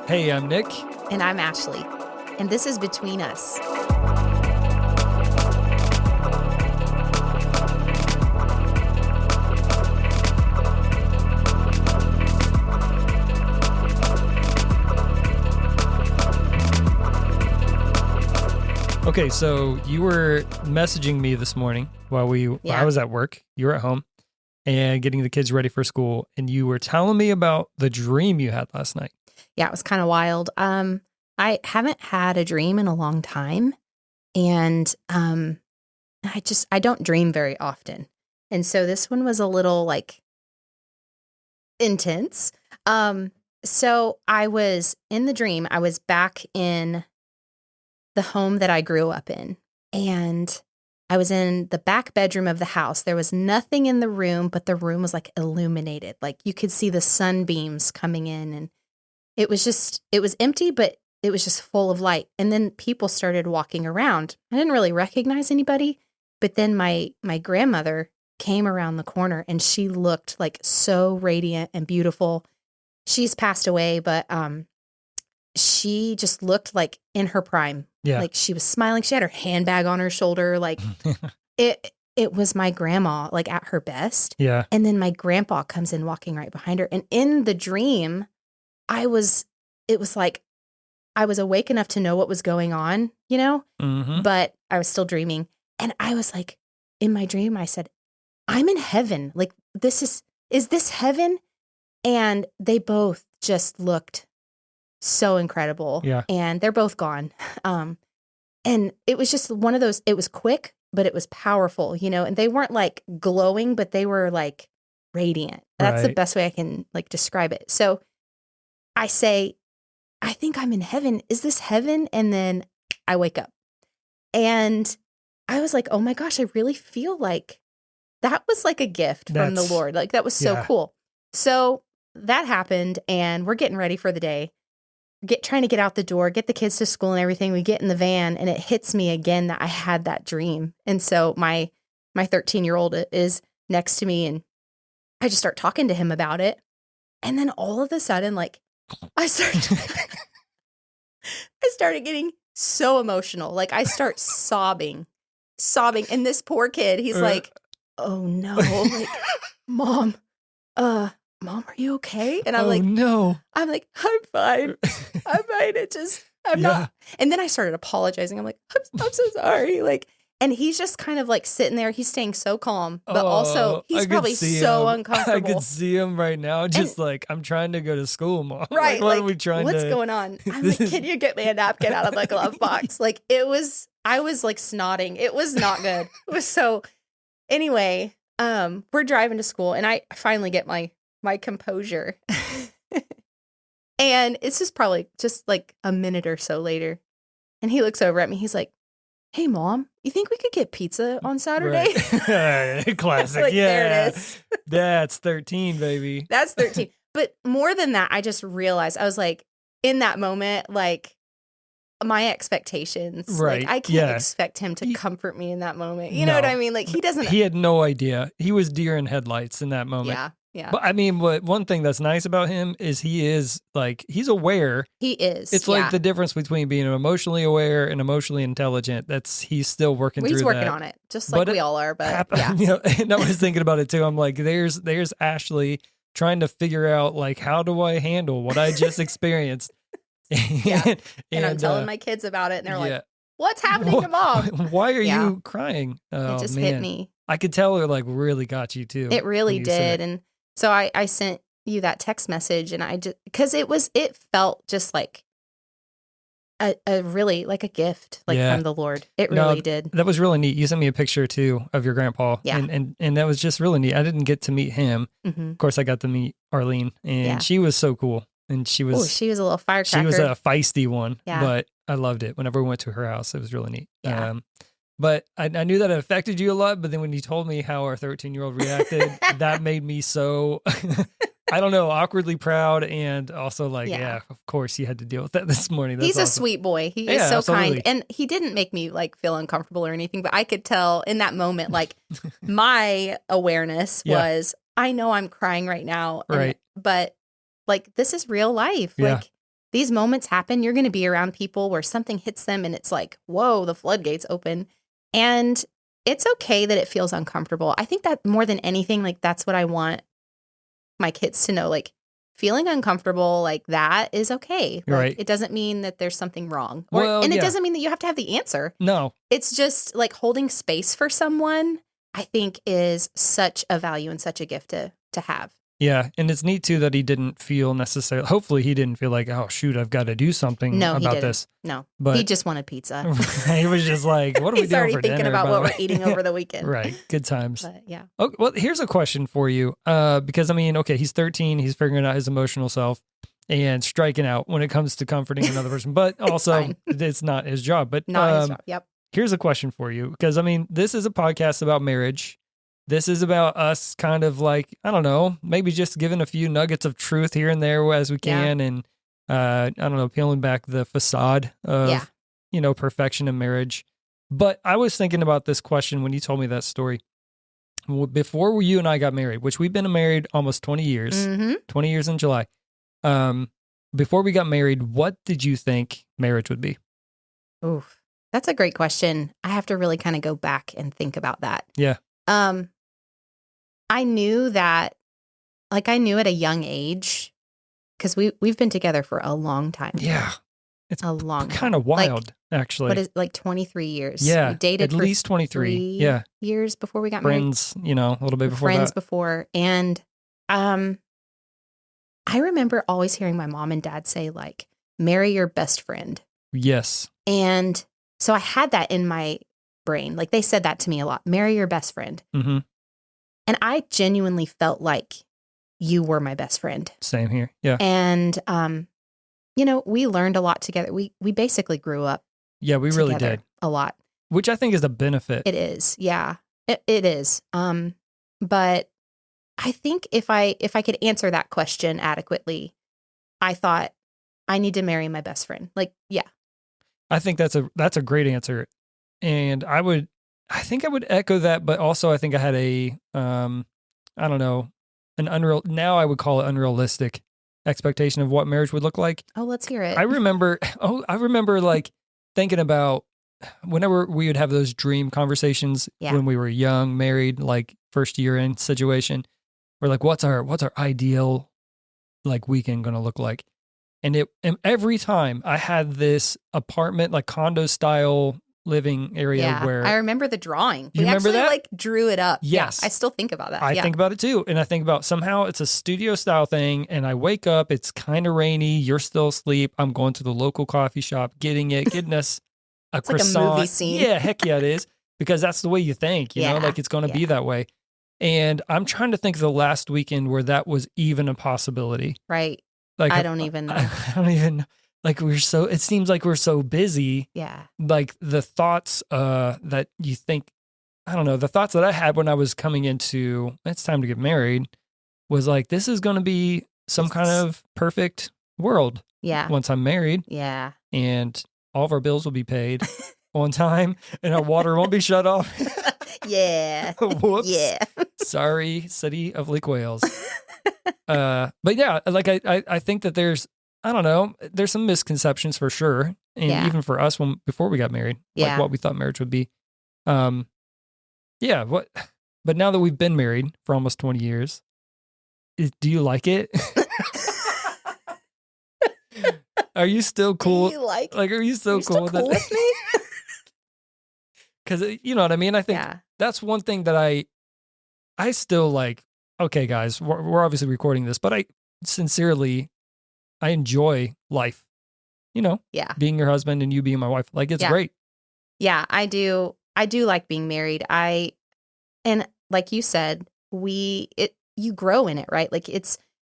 Hey, I'm Nick. And I'm Ashlee. And this is Between Us. Okay, so you were messaging me this morning while I was at work. You were at home and getting the kids ready for school, and you were telling me about the dream you had last night. Yeah, it was kind of wild. I haven't had a dream in a long time, and I don't dream very often. And so this one was a little intense. So I was in the dream, I was back in the home that I grew up in, and I was in the back bedroom of the house. There was nothing in the room, but the room was illuminated. You could see the sunbeams coming in, and it was empty, but it was just full of light. And then people started walking around. I didn't really recognize anybody, but then my grandmother came around the corner, and she looked so radiant and beautiful. She's passed away, but she just looked in her prime. Yeah. She was smiling. She had her handbag on her shoulder. It was my grandma, at her best. Yeah. And then my grandpa comes in walking right behind her. And in the dream, I was awake enough to know what was going on, Mm-hmm. but I was still dreaming. And I was in my dream, I said, I'm in heaven. Is this heaven? And they both just looked so incredible. Yeah. And they're both gone. And it was just one of those, it was quick, but it was powerful, and they weren't glowing, but they were radiant. That's the Right. best way I can describe it. So I say, I think I'm in heaven. Is this heaven? And then I wake up, and I was oh my gosh, I really feel that was a gift from the Lord. That was so cool. So that happened, and we're getting ready for the day. Trying to get out the door, get the kids to school and everything. We get in the van, and it hits me again that I had that dream. And so my 13-year-old is next to me, and I just start talking to him about it. And then all of a sudden, I started getting so emotional. I start sobbing. And this poor kid, he's oh no, Mom, Mom, are you okay? And I'm no. I'm fine. I'm fine. I'm not. And then I started apologizing. I'm I'm so sorry. And he's just kind of sitting there. He's staying so calm, but also he's probably so uncomfortable. I could see him right now. Just I'm trying to go to school, Mom. Right. What are we trying what's going on? I'm can you get me a napkin out of the glove box? I was snotting. It was not good. It was so, anyway, we're driving to school, and I finally get my composure. And it's just probably just a minute or so later, and he looks over at me. He's like, hey, Mom, you think we could get pizza on Saturday? Right. Classic. Yeah. There it is. That's 13, baby. That's 13. But more than that, I just realized, I was in that moment, my expectations. Right. I can't expect him to comfort me in that moment. You know what I mean? He doesn't. He had no idea. He was deer in headlights in that moment. Yeah. But I mean, one thing that's nice about him is he is he's aware. He is. It's the difference between being emotionally aware and emotionally intelligent. He's still working through that. He's working on it, just we all are. But yeah. And I was thinking about it too. I'm there's Ashlee trying to figure out how do I handle what I just experienced. and I'm telling my kids about it, and they're what's happening to Mom? Why are you crying? It just hit me. I could tell it really got you too. It really did. And so I sent you that text message, and I just, because it felt just a really a gift from the Lord. It really did. That was really neat. You sent me a picture too of your grandpa. Yeah. And that was just really neat. I didn't get to meet him. Mm-hmm. Of course, I got to meet Arlene, and she was so cool. And she was a little firecracker. She was a feisty one, yeah. But I loved it. Whenever we went to her house, it was really neat. Yeah. But I knew that it affected you a lot. But then when you told me how our 13-year-old reacted, that made me so, I don't know, awkwardly proud. And also of course you had to deal with that this morning. That's He's awesome. a sweet boy. He is so absolutely. kind. And he didn't make me feel uncomfortable or anything. But I could tell in that moment, my awareness was, I know I'm crying right now. Right. But this is real life. Yeah. these moments happen. You're going to be around people where something hits them and it's like, whoa, the floodgates open. And it's okay that it feels uncomfortable. I think that more than anything, like that's what I want my kids to know, like feeling uncomfortable like that is okay. Like, right. It doesn't mean that there's something wrong. And it doesn't mean that you have to have the answer. No. It's just like holding space for someone, I think is such a value and such a gift to have. Yeah. And it's neat too that he didn't feel necessarily, hopefully he didn't feel like, oh shoot, I've got to do something about this. No, but he just wanted pizza. He was just like, what are we doing for dinner? He's already thinking about what we're eating over the weekend. Right. Good times. But, yeah. Okay, well, here's a question for you. Because I mean, okay, he's 13, he's figuring out his emotional self and striking out when it comes to comforting another person, but also it's not his job. But not his job. Yep. Here's a question for you, because I mean, this is a podcast about marriage. This is about us kind of like, I don't know, maybe just giving a few nuggets of truth here and there as we can. And, I don't know, peeling back the facade of, perfection in marriage. But I was thinking about this question when you told me that story. Before you and I got married, which we've been married almost 20 years, 20 years in July. Before we got married, what did you think marriage would be? Oof, that's a great question. I have to really kind of go back and think about that. Yeah. I knew that, like I knew at a young age, because we've been together for a long time. Yeah. It's a long time. Kind of wild, actually. What is like 23 years? Yeah. We dated at least 23 years before we got married. Friends, a little bit before Friends that. before. And I remember always hearing my mom and dad say, like, marry your best friend. Yes. And so I had that in my brain. Like they said that to me a lot. Marry your best friend. Mm-hmm. And I genuinely felt like you were my best friend. Same here. Yeah. And, we learned a lot together. We basically grew up. Yeah, we really did. A lot. Which I think is a benefit. It is. Yeah, it is. But I think if I could answer that question adequately, I thought I need to marry my best friend. Like, yeah. I think that's a great answer. And I think I would echo that, but also I think I had I don't know, now I would call it unrealistic expectation of what marriage would look like. Oh, let's hear it. I remember like thinking about whenever we would have those dream conversations when we were young, married, like first year in situation, we're like, what's our ideal like weekend going to look like? And every time I had this apartment, like condo style living area where I remember the drawing. You remember that? Like drew it up. Yes. Yeah, I still think about that. I think about it too. And I think about somehow it's a studio style thing. And I wake up, it's kind of rainy. You're still asleep. I'm going to the local coffee shop, getting us a croissant. Like a movie scene. Yeah, heck yeah, it is. Because that's the way you think, you know, like it's going to be that way. And I'm trying to think of the last weekend where that was even a possibility. Right. Like I don't even know. I don't even like it seems like we're so busy. Yeah. Like the thoughts that you think, I don't know, the thoughts that I had when I was coming into it's time to get married was like, this is going to be some kind of perfect world. Yeah. Once I'm married. Yeah. And all of our bills will be paid on time and our water won't be shut off. Yeah. Whoops. Yeah. Sorry, city of Lake Wales. But yeah, like I think that there's some misconceptions for sure. And even for us before we got married, like what we thought marriage would be. But now that we've been married for almost 20 years, do you like it? Are you still cool? Do you like are you still cool with with me? Because you know what I mean? I think that's one thing that I still like. Okay, guys, we're obviously recording this, but I enjoy life. You know, being your husband and you being my wife, like it's great. Yeah, I do. I do like being married. And like you said, you grow in it, right? Like you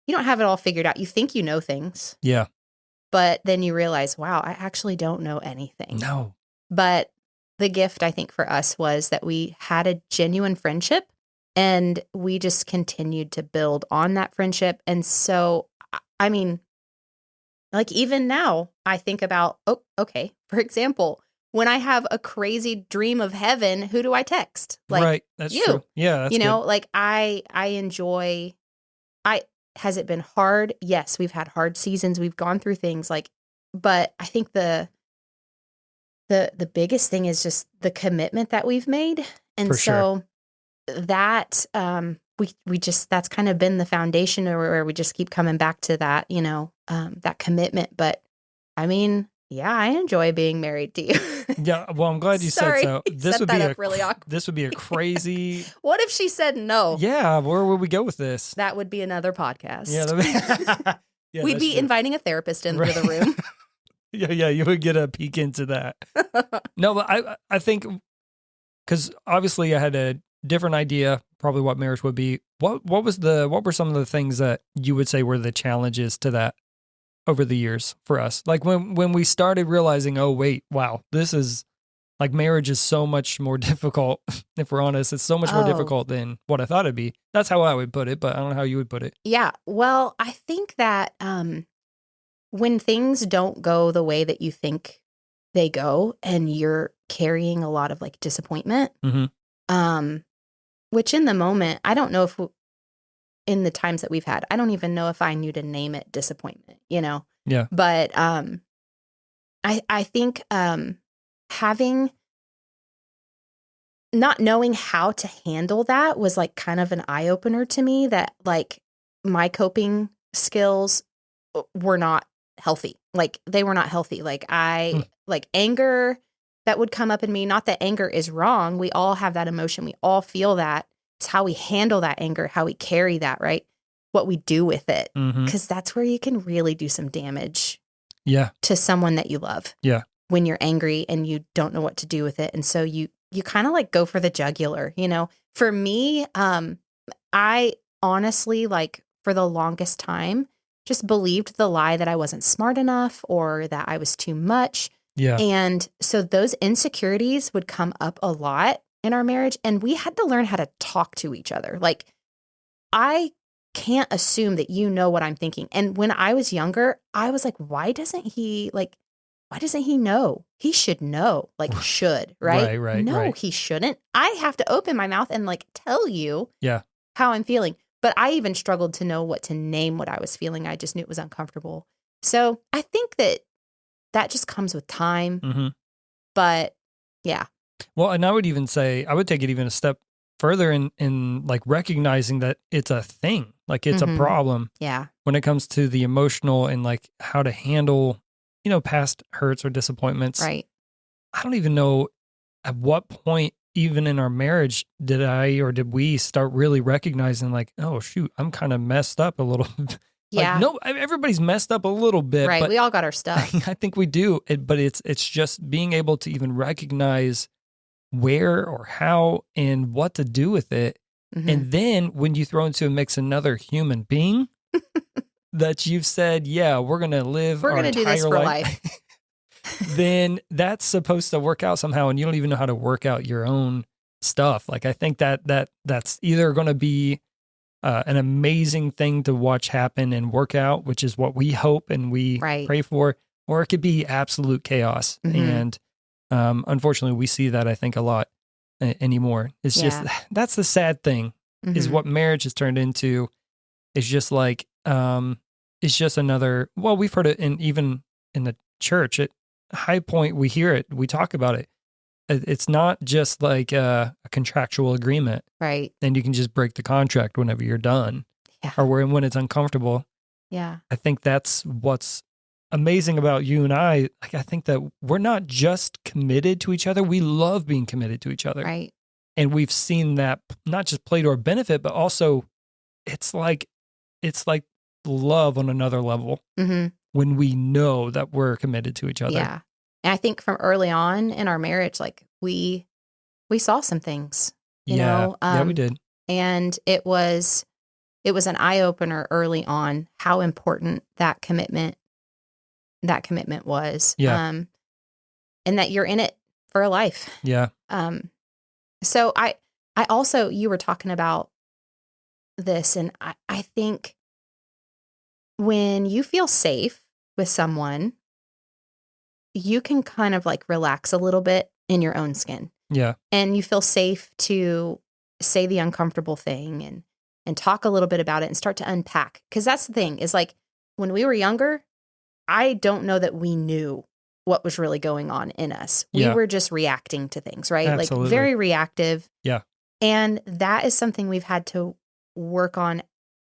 don't have it all figured out. You think you know things. Yeah. But then you realize, wow, I actually don't know anything. No. But the gift, I think, for us was that we had a genuine friendship and we just continued to build on that friendship. And so, I mean, like even now, I think about, okay, for example, when I have a crazy dream of heaven, who do I text? Like, right. That's you. True. Yeah. That's like I enjoy, has it been hard? Yes, we've had hard seasons. We've gone through things like, but I think the biggest thing is just the commitment that we've made. And For so sure. that, we just, that's kind of been the foundation where we just keep coming back to that, that commitment. But I mean, yeah, I enjoy being married to you. Yeah, well, I'm glad you said so. This Set would that be up really awkward. this would be a crazy. What if she said no? Yeah, where would we go with this? That would be another podcast. Yeah, yeah, we'd be true. inviting a therapist into Right. the room. Yeah, you would get a peek into that. No, but I think because obviously I had a different idea probably what marriage would be. What were some of the things that you would say were the challenges to that over the years for us? Like when we started realizing, oh wait, wow, this is like marriage is so much more difficult. If we're honest, it's so much more difficult than what I thought it'd be. That's how I would put it, but I don't know how you would put it. Yeah. Well, I think that when things don't go the way that you think they go, and you're carrying a lot of like disappointment, which in the moment, I don't know if in the times that we've had, I don't even know if I knew to name it disappointment, Yeah. But I think not knowing how to handle that was like kind of an eye opener to me, that like my coping skills were not healthy. Like they were not healthy. Like like anger that would come up in me, not that anger is wrong. We all have that emotion. We all feel that. It's how we handle that anger, how we carry that, right? What we do with it. Because that's where you can really do some damage to someone that you love. Yeah. When you're angry and you don't know what to do with it. And so you kind of like go for the jugular, For me, I honestly, like for the longest time, just believed the lie that I wasn't smart enough or that I was too much. Yeah. And so those insecurities would come up a lot in our marriage, and we had to learn how to talk to each other. Like, I can't assume that you know what I'm thinking. And when I was younger, I was like, why doesn't he know? He should know, like should, right? Right. No, he shouldn't. I have to open my mouth and like tell you how I'm feeling. But I even struggled to know what to name what I was feeling. I just knew it was uncomfortable. So I think that just comes with time. But yeah. Well, and I would even say, I would take it even a step further in like recognizing that it's a thing, like it's a problem. Yeah. When it comes to the emotional and like how to handle, past hurts or disappointments. Right. I don't even know at what point, even in our marriage, did we start really recognizing like, oh shoot, I'm kind of messed up a little. Yeah. No, everybody's messed up a little bit. Right. But we all got our stuff. I think we do. But it's just being able to even recognize where or how and what to do with it. And then when you throw into a mix another human being that you've said, yeah, we're going to live our entire do this for life. Then that's supposed to work out somehow, and you don't even know how to work out your own stuff. Like I think that's either going to be an amazing thing to watch happen and work out, which is what we hope and we pray for, or it could be absolute chaos. And unfortunately, we see that I think a lot anymore. It's just that's the sad thing is what marriage has turned into. It's just like it's just another. Well, we've heard it even in the church at High Point. We hear it. We talk about it. It's not just like a contractual agreement, right? And you can just break the contract whenever you're done, yeah. or when it's uncomfortable. Yeah, I think that's what's amazing about you and I. Like I think that we're not just committed to each other; we love being committed to each other, right? And we've seen that not just play to our benefit, but also it's like love on another level when we know that we're committed to each other. Yeah. And I think from early on in our marriage, like we saw some things, you know? Yeah, we did. And it was an eye opener early on how important that commitment was. Yeah. And that you're in it for a life. Yeah. So I also, you were talking about this, and I think when you feel safe with someone, you can kind of like relax a little bit in your own skin. Yeah. And you feel safe to say the uncomfortable thing and talk a little bit about it and start to unpack. Because that's the thing is like when we were younger, I don't know that we knew what was really going on in us. We were just reacting to things, right? Absolutely. Like very reactive. Yeah. And that is something we've had to work on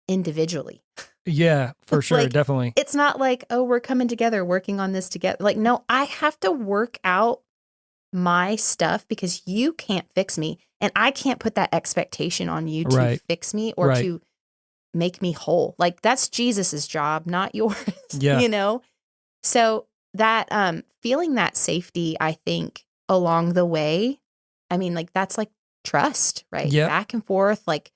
individually. Yeah, for sure. Like, definitely. It's not like, oh, we're coming together, working on this together. Like, no, I have to work out my stuff because you can't fix me. And I can't put that expectation on you to fix me or to make me whole. Like that's Jesus's job, not yours, you know? So that, feeling that safety, I think along the way, I mean, like that's like trust, right? Yep. Back and forth, like,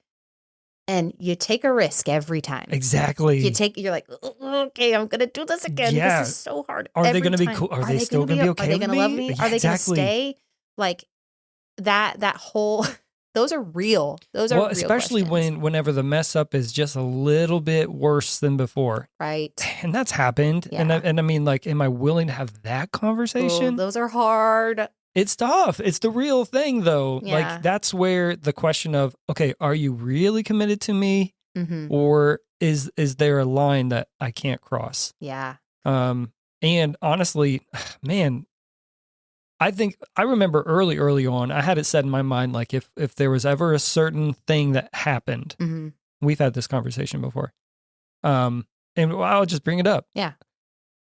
and you take a risk every time. Exactly. You're like, okay, I'm going to do this again. Yeah. This is so hard. Are they going to be cool? Are they still going to be okay? Are they going to love me? Yeah, are they going to stay? Like that whole, those are real. Those are real especially questions. whenever the mess up is just a little bit worse than before. Right. And that's happened. Yeah. And I mean, like, am I willing to have that conversation? Ooh, those are hard. It's tough. It's the real thing, though. Yeah. Like, that's where the question of, okay, are you really committed to me? Mm-hmm. Or is there a line that I can't cross? Yeah. And honestly, man, I think I remember early on, I had it set in my mind, like if there was ever a certain thing that happened, we've had this conversation before. And I'll just bring it up. Yeah.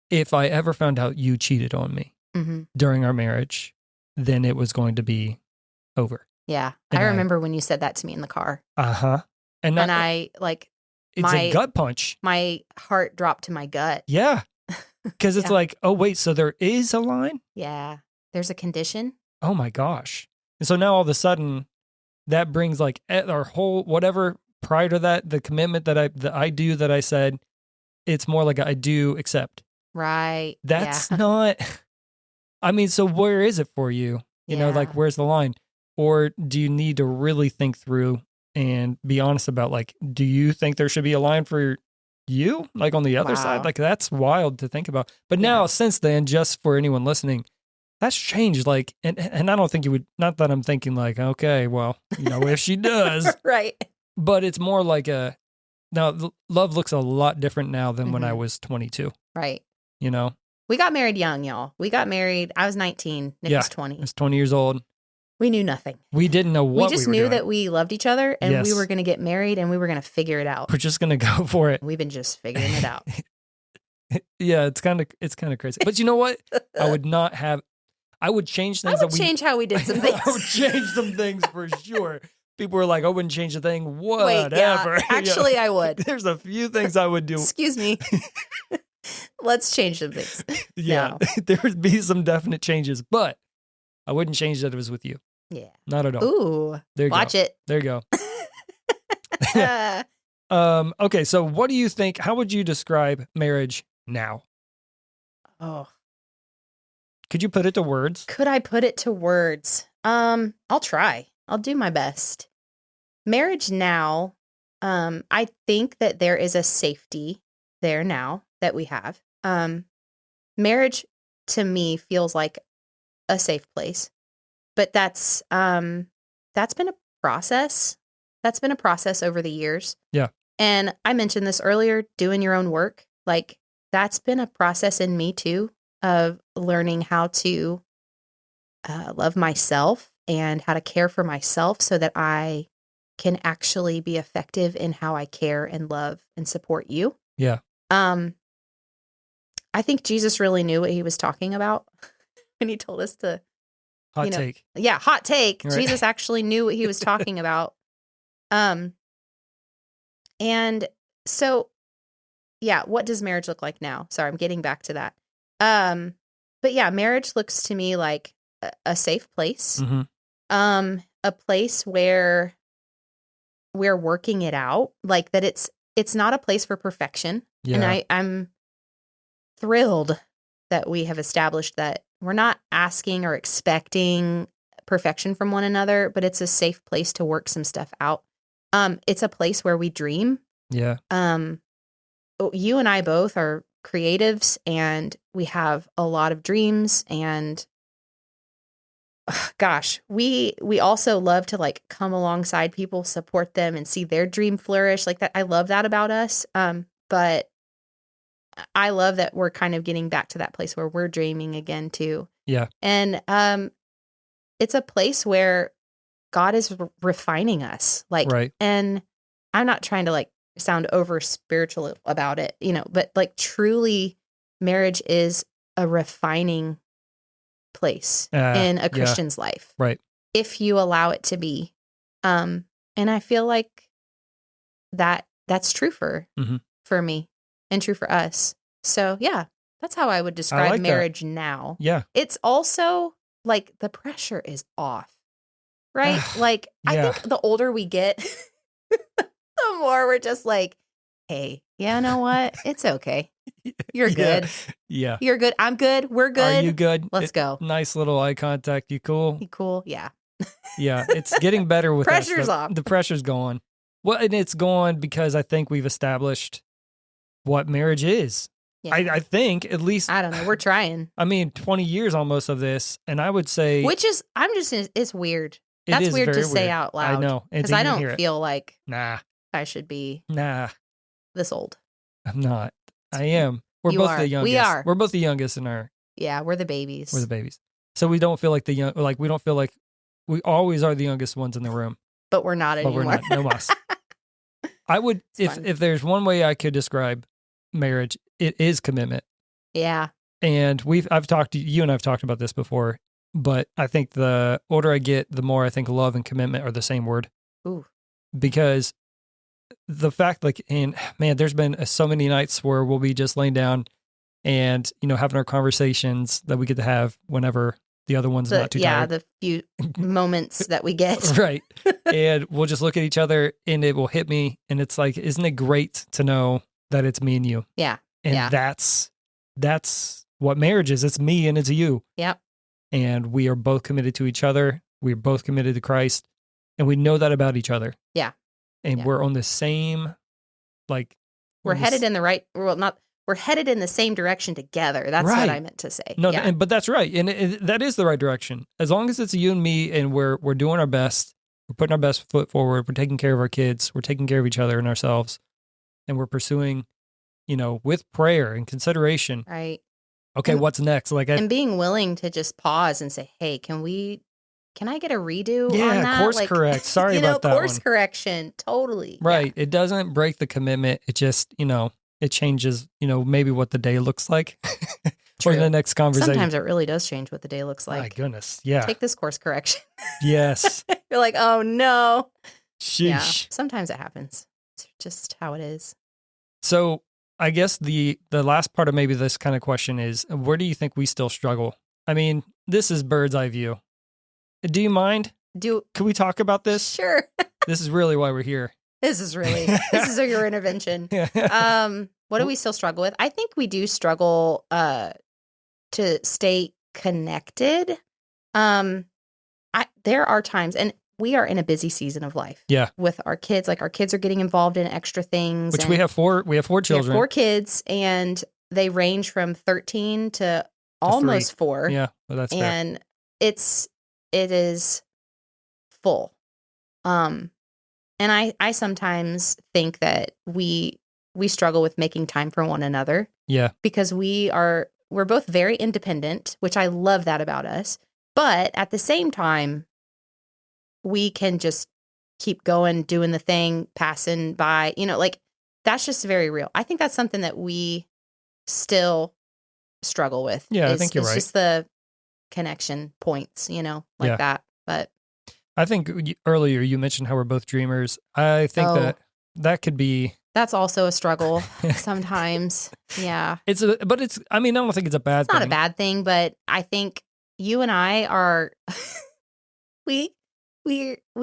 If I ever found out you cheated on me during our marriage, then it was going to be over. Yeah. I remember when you said that to me in the car. Uh-huh. And I like, it's a gut punch. My heart dropped to my gut. Yeah. Because it's like, oh, wait, so there is a line? Yeah. There's a condition. Oh my gosh. And so now all of a sudden that brings like our whole, whatever prior to that, the commitment that I said, it's more like I do accept. Right. That's not, I mean, so where is it for you? You know, like where's the line? Or do you need to really think through and be honest about like, do you think there should be a line for you? Like on the other side? Like that's wild to think about. But now since then, just for anyone listening, that's changed. Like, and I don't think you would, not that I'm thinking like, okay, well, you know, if she does. Right. But it's more like now love looks a lot different now than when I was 22. Right. You know? We got married young, y'all. We got married. I was 19. Nick was 20. I was 20 years old. We knew nothing. We didn't know what we were doing. We just knew that we loved each other and we were going to get married and we were going to figure it out. We're just going to go for it. We've been just figuring it out. Yeah, it's kind of crazy. But you know what? I would change things. I would change how we did some things. I would change some things for sure. People were like, I wouldn't change a thing. Whatever. Wait, yeah, actually, I would. There's a few things I would do. Excuse me. Let's change some things. Yeah, there would be some definite changes, but I wouldn't change that it was with you. Yeah. Not at all. Ooh. There you watch go. it. There you go. Okay, so what do you think? How would you describe marriage now? Oh. Could you put it to words? Could I put it to words? I'll try. I'll do my best. Marriage now, I think that there is a safety there now that we have. Marriage to me feels like a safe place. But that's been a process. That's been a process over the years. Yeah. And I mentioned this earlier, doing your own work. Like that's been a process in me too of learning how to love myself and how to care for myself so that I can actually be effective in how I care and love and support you. Yeah. I think Jesus really knew what he was talking about when he told us to Hot take. Yeah, hot take. Right. Jesus actually knew what he was talking about. And so, yeah, what does marriage look like now? Sorry, I'm getting back to that. But yeah, marriage looks to me like a safe place. Mm-hmm. A place where we're working it out. Like that it's not a place for perfection. Yeah. And I'm thrilled that we have established that we're not asking or expecting perfection from one another, but it's a safe place to work some stuff out. It's a place where we dream. Yeah. You and I both are creatives and we have a lot of dreams and gosh, we also love to like come alongside people, support them, and see their dream flourish like that. I love that about us. But I love that we're kind of getting back to that place where we're dreaming again too. Yeah. And it's a place where God is refining us. Like, right. And I'm not trying to like sound over spiritual about it, but like truly marriage is a refining place in a Christian's life. Right. If you allow it to be. And I feel like that's true for me and true for us. So yeah, that's how I would describe marriage now. Yeah. It's also like the pressure is off, right? Like I think the older we get, the more we're just like, hey, you know what? It's okay. You're good. Yeah. You're good. I'm good. We're good. Are you good? Let's go. Nice little eye contact. You cool? You cool? Yeah. Yeah. It's getting better with pressure's off. The pressure's gone. Well, and it's gone because I think we've established what marriage is. Yeah. I think at least. I don't know. We're trying. I mean, 20 years almost of this. And I would say. Which is, it's weird. That's weird to say out loud. I know. Because I don't feel like. Nah. I should be. Nah. This old. I'm not. I am. We're both the youngest. We are. We're both the youngest in our. Yeah, we're the babies. We're the babies. So we don't feel like we don't feel like we always are the youngest ones in the room. But we're not anymore. But we're not. No mas. I would, if there's one way I could describe marriage, it is commitment. Yeah. And you and I've talked about this before, but I think the older I get, the more I think love and commitment are the same word. Ooh. Because the fact, there's been so many nights where we'll be just laying down and, having our conversations that we get to have whenever the other one's not too tired. Yeah, the few moments that we get. Right. And we'll just look at each other and it will hit me. And it's like, isn't it great to know that it's me and you? Yeah. And that's what marriage is. It's me and it's you. Yep. And we are both committed to each other. We're both committed to Christ. And we know that about each other. Yeah. And we're on the same, we're headed in the right, we're headed in the same direction together. That's right. what I meant to say. No, but that's right. And that is the right direction. As long as it's you and me and we're doing our best, we're putting our best foot forward, we're taking care of our kids, we're taking care of each other and ourselves, and we're pursuing, with prayer and consideration. Right. Okay, what's next? And being willing to just pause and say, hey, can I get a redo on that? Yeah, course correct. Sorry about that course correction. Totally. Right. Yeah. It doesn't break the commitment. It just, it changes, maybe what the day looks like or the next conversation. Sometimes it really does change what the day looks like. My goodness. Yeah. Take this course correction. Yes. You're like, oh no. Sheesh. Yeah. Sometimes it happens. It's just how it is. So I guess the last part of maybe this kind of question is, where do you think we still struggle? I mean, this is bird's eye view. Do you mind? Can we talk about this? Sure. This is really why we're here. This is your intervention. What do we still struggle with? I think we do struggle to stay connected. There are times, and we are in a busy season of life. Yeah. With our kids, our kids are getting involved in extra things. Which we have 4 children. We have 4 kids, and they range from 13 to almost 4. Yeah, well, that's fair. And it is full. And I sometimes think that we struggle with making time for one another. Yeah. Because we're both very independent, which I love that about us. But at the same time, we can just keep going, doing the thing, passing by, that's just very real. I think that's something that we still struggle with. Yeah, I think you're right. It's just the connection points, that. But I think earlier you mentioned how we're both dreamers. I think that could be. That's also a struggle sometimes. Yeah. I don't think it's a bad thing. It's not a bad thing, but I think you and I are, we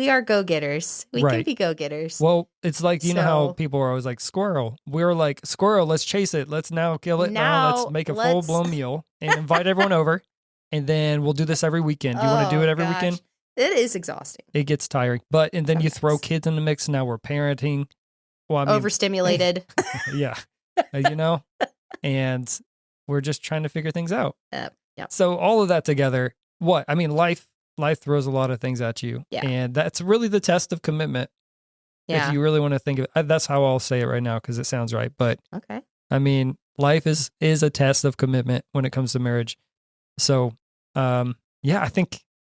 are go-getters. We can be go-getters. Well, it's like, you know how people are always like, squirrel. We're like, squirrel, let's chase it. Let's now kill it. Now let's make a full-blown meal and invite everyone over. And then we'll do this every weekend. Do you want to do it every weekend? It is exhausting. It gets tiring. And then sometimes you throw kids in the mix. Now we're parenting. Well, overstimulated. Yeah. And we're just trying to figure things out. Yeah. So all of that together, life life throws a lot of things at you. Yeah. And that's really the test of commitment. Yeah. If you really want to think of it, that's how I'll say it right now because it sounds right. But okay. I mean, life is a test of commitment when it comes to marriage. So, yeah,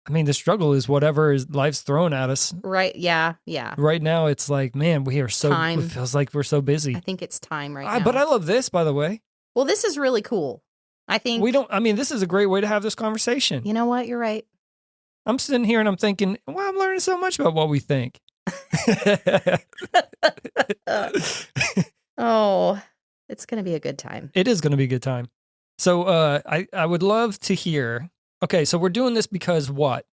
the struggle is whatever life's thrown at us. Right. Yeah. Yeah. Right now, it's like, man, it feels like we're so busy. I think it's time right now. But I love this, by the way. Well, this is really cool. I think this is a great way to have this conversation. You know what? You're right. I'm sitting here and I'm thinking, well, I'm learning so much about what we think. Oh, it's going to be a good time. It is going to be a good time. So I would love to hear. Okay, so we're doing this because what?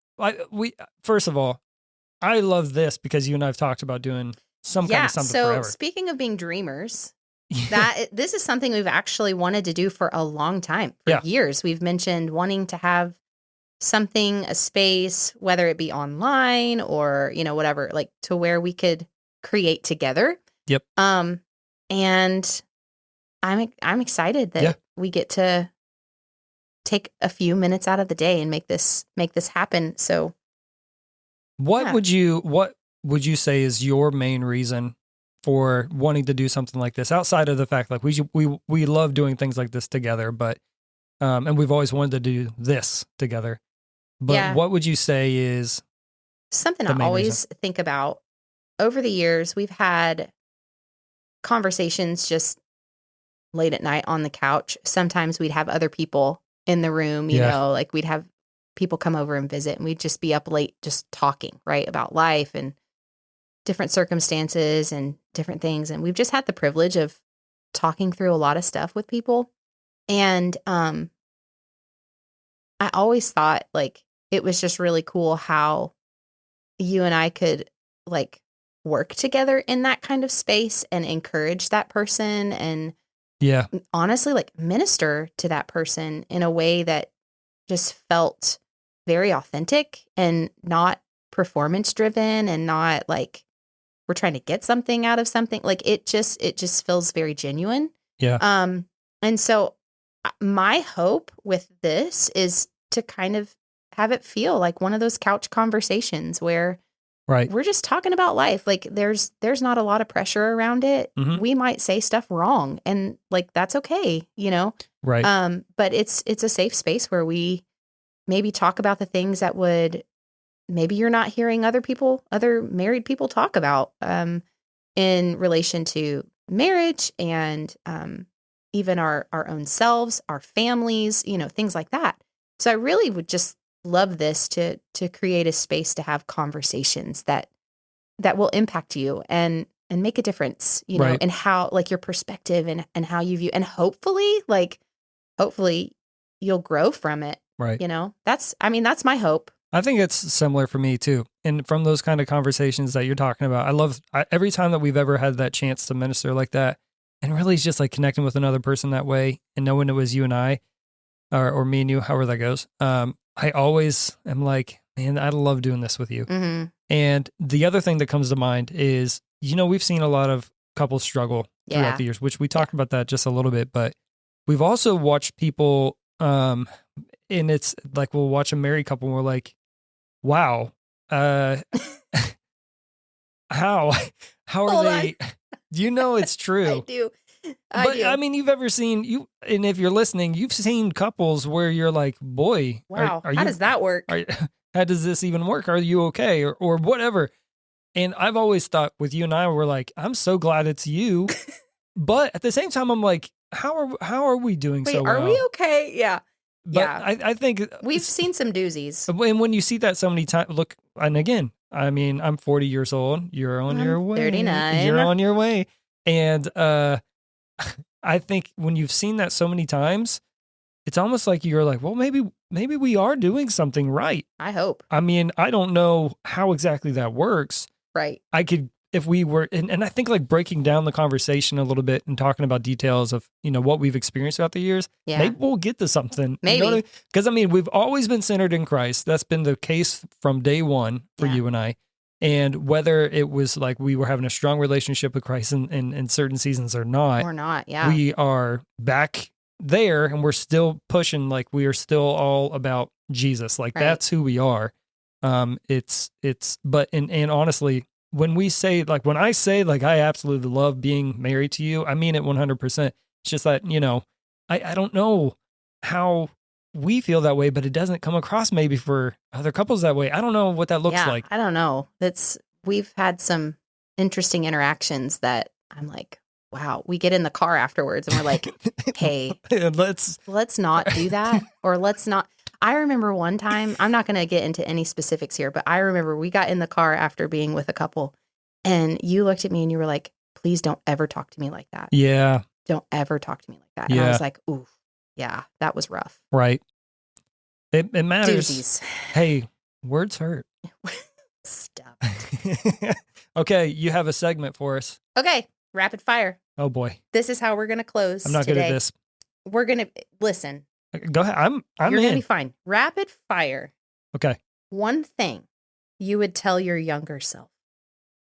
First of all, I love this because you and I have talked about doing some kind of something forever. So speaking of being dreamers, this is something we've actually wanted to do for a long time. For years, we've mentioned wanting to have something, a space, whether it be online or, whatever, like to where we could create together. Yep. And I'm excited that we get to take a few minutes out of the day and make this happen. So what would you say is your main reason for wanting to do something like this, outside of the fact like we love doing things like this together, but and we've always wanted to do this together. But what would you say is something I always think about? Over the years, we've had conversations just late at night on the couch. Sometimes we'd have other people in the room, you know, like we'd have people come over and visit, and we'd just be up late just talking, right, about life and different circumstances and different things. And we've just had the privilege of talking through a lot of stuff with people. And I always thought like it was just really cool how you and I could like work together in that kind of space and encourage that person and honestly like minister to that person in a way that just felt very authentic and not performance driven and not like we're trying to get something out of something. Like it just feels very genuine. Yeah. And so my hope with this is to kind of have it feel like one of those couch conversations where we're just talking about life. Like there's not a lot of pressure around it. Mm-hmm. We might say stuff wrong and like, that's okay, you know? Right. But it's a safe space where we maybe talk about the things that maybe you're not hearing other married people talk about, in relation to marriage and, even our own selves, our families, you know, things like that. So I really would just love this to create a space to have conversations that will impact you and make a difference, you know, and how like your perspective and how you view, and hopefully you'll grow from it. Right. You know, that's my hope. I think it's similar for me too. And from those kind of conversations that you're talking about, every time that we've ever had that chance to minister like that, and really it's just like connecting with another person that way and knowing it was you and I, or me and you, however that goes. I always am like, man, I love doing this with you. Mm-hmm. And the other thing that comes to mind is, you know, we've seen a lot of couples struggle throughout the years, which we talked about that just a little bit, but we've also watched people, and it's like, we'll watch a married couple and we're like, wow, how are they? You know, it's true. I do. I mean, you've ever seen and if you're listening, you've seen couples where you're like, boy, wow, how does that work? How does this even work? Are you okay? Or whatever. And I've always thought with you and I, we're like, I'm so glad it's you. But at the same time, I'm like, how are we doing so well? Are we okay? Yeah. But I think we've seen some doozies. And when you see that so many times, look, and again, I mean, I'm 40 years old. You're on your way. 39. You're on your way. And I think when you've seen that so many times, it's almost like you're like, well, maybe we are doing something right. I hope. I mean, I don't know how exactly that works. Right. I could, if we were, and I think like breaking down the conversation a little bit and talking about details of, you know, what we've experienced throughout the years, maybe we'll get to something. Maybe. You know, because I mean, we've always been centered in Christ. That's been the case from day one for you and I. And whether it was like we were having a strong relationship with Christ in certain seasons or not, we are back there and we're still pushing, like we are still all about Jesus. Like that's who we are. And honestly, when I say like, I absolutely love being married to you, I mean it 100%. It's just that, I don't know how we feel that way, but it doesn't come across maybe for other couples that way. I don't know what that looks like. I don't know. We've had some interesting interactions that I'm like, wow, we get in the car afterwards and we're like, hey, let's not do that. Or let's not. I remember one time, I'm not going to get into any specifics here, but I remember we got in the car after being with a couple and you looked at me and you were like, please don't ever talk to me like that. Yeah. Don't ever talk to me like that. And I was like, ooh, yeah, that was rough. Right. It matters. Doozies. Hey, words hurt. Stop. Okay, you have a segment for us. Okay, rapid fire. Oh boy. This is how we're going to close. I'm not today. good at this. We're going to listen. Go ahead. I'm You're in. going to be fine. Rapid fire. Okay. One thing you would tell your younger self.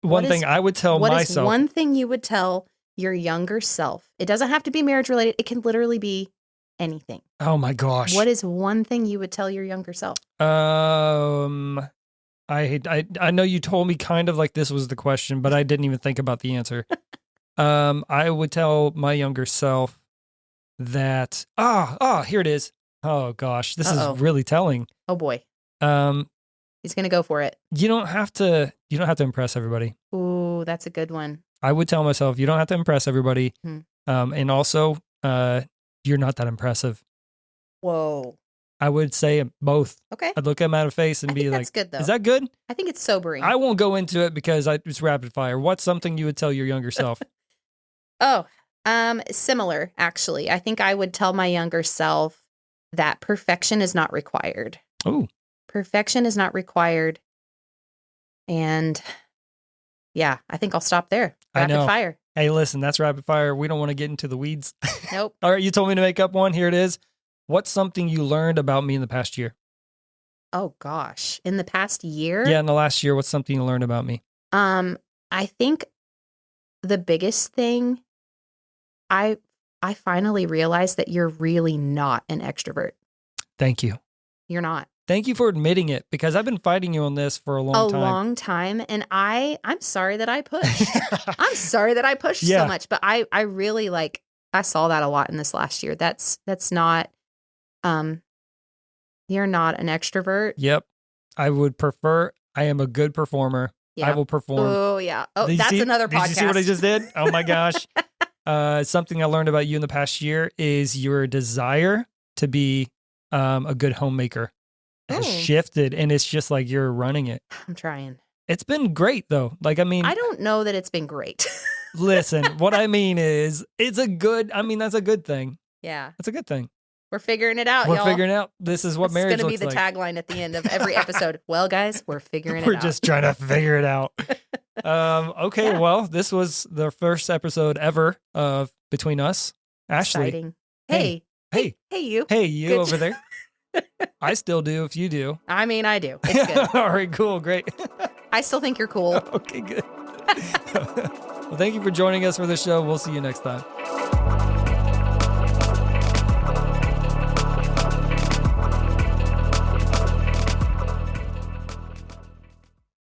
One thing I would tell myself. What is one thing you would tell your younger self? It doesn't have to be marriage related. It can literally be anything. Oh my gosh. What is one thing you would tell your younger self? I know you told me kind of like this was the question, but I didn't even think about the answer. I would tell my younger self that here it is. Oh gosh, this is really telling. Oh boy. He's gonna go for it. You don't have to impress everybody. Ooh, that's a good one. I would tell myself you don't have to impress everybody. And also you're not that impressive. Whoa. I would say both. Okay. I'd look at him out of face and be like, that's good, though. Is that good? I think it's sobering. I won't go into it because it's rapid fire. What's something you would tell your younger self? Similar, actually. I think I would tell my younger self that perfection is not required. Oh. Perfection is not required. And yeah, I think I'll stop there. Rapid fire. Hey, listen, that's rapid fire. We don't want to get into the weeds. Nope. All right, you told me to make up one. Here it is. What's something you learned about me in the past year? Oh gosh, in the past year? Yeah, in the last year, what's something you learned about me? I think the biggest thing, I finally realized that you're really not an extrovert. Thank you. You're not. Thank you for admitting it, because I've been fighting you on this for a long time. And I'm sorry that I pushed. I'm sorry that I pushed so much, but I really I saw that a lot in this last year. That's not, you're not an extrovert. Yep. I am a good performer. Yeah. I will perform. Oh yeah. Oh, that's another podcast. Did you see what I just did? Oh my gosh. Something I learned about you in the past year is your desire to be a good homemaker has shifted, and it's just like you're running it. I'm trying. It's been great though. I don't know that it's been great. Listen, what I mean is that's a good thing. Yeah. That's a good thing. We're figuring it out, y'all. We're figuring out. This is what marriage looks like. It's going to be the tagline at the end of every episode. Well, guys, we're figuring it out. We're just trying to figure it out. Okay, well, this was the first episode ever of Between Us. Ashlee. Exciting. Hey, you. Hey, you good over there. I still do if you do. I mean, I do. It's good. All right, cool, great. I still think you're cool. Okay, good. Well, thank you for joining us for the show. We'll see you next time.